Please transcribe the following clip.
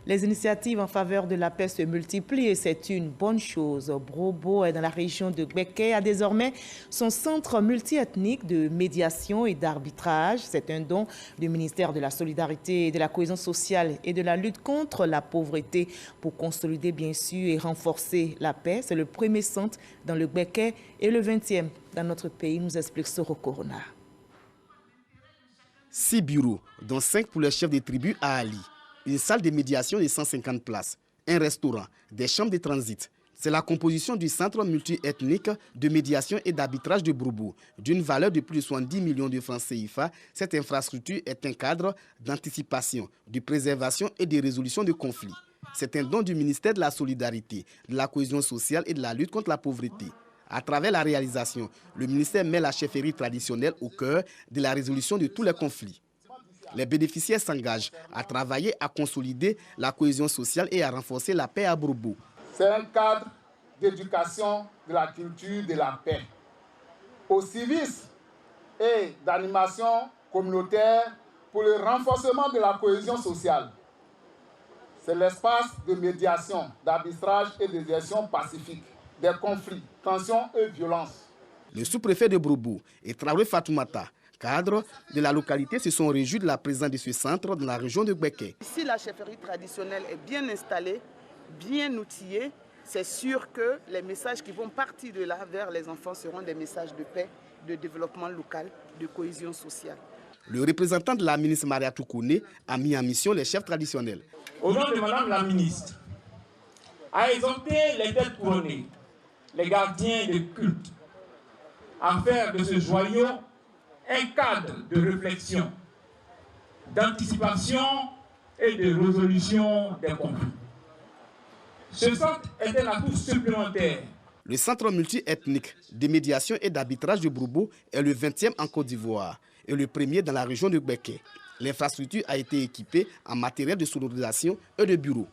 Les initiatives en faveur de la paix se multiplient et c'est une bonne chose. Brobo, dans la région de Gbeke, a désormais son centre multiethnique de médiation et d'arbitrage. C'est un don du ministère de la Solidarité et de la Cohésion sociale et de la lutte contre la pauvreté pour consolider bien sûr et renforcer la paix. C'est le premier centre dans le Gbeke et le 20e dans notre pays, nous explique Soro Corona. 6 bureaux, dont 5 pour les chefs des tribus à Ali. Une salle de médiation de 150 places, un restaurant, des chambres de transit. C'est la composition du centre multiethnique de médiation et d'arbitrage de Brobo. D'une valeur de plus de 70 millions de francs CFA, cette infrastructure est un cadre d'anticipation, de préservation et de résolution de conflits. C'est un don du ministère de la Solidarité, de la Cohésion sociale et de la lutte contre la pauvreté. À travers la réalisation, le ministère met la chefferie traditionnelle au cœur de la résolution de tous les conflits. Les bénéficiaires s'engagent à travailler à consolider la cohésion sociale et à renforcer la paix à Brobo. C'est un cadre d'éducation de la culture de la paix, au civisme et d'animation communautaire pour le renforcement de la cohésion sociale. C'est l'espace de médiation, d'arbitrage et de gestion pacifique des conflits, tensions et violences. Le sous-préfet de Brobo et Traoré Fatoumata, cadres de la localité, se sont réjouis de la présence de ce centre dans la région de Gbeke. Si la chefferie traditionnelle est bien installée, bien outillée, c'est sûr que les messages qui vont partir de là vers les enfants seront des messages de paix, de développement local, de cohésion sociale. Le représentant de la ministre Maria Toukoune a mis en mission les chefs traditionnels. Au nom de Madame la ministre, a exhorté les têtes couronnées, les gardiens de culte, à faire de ce joyau un cadre de réflexion, d'anticipation et de résolution des conflits. Ce centre est un atout supplémentaire. Le centre multiethnique de médiation et d'arbitrage de Brobo est le 20e en Côte d'Ivoire et le premier dans la région de Gbeke. L'infrastructure a été équipée en matériel de sonorisation et de bureaux.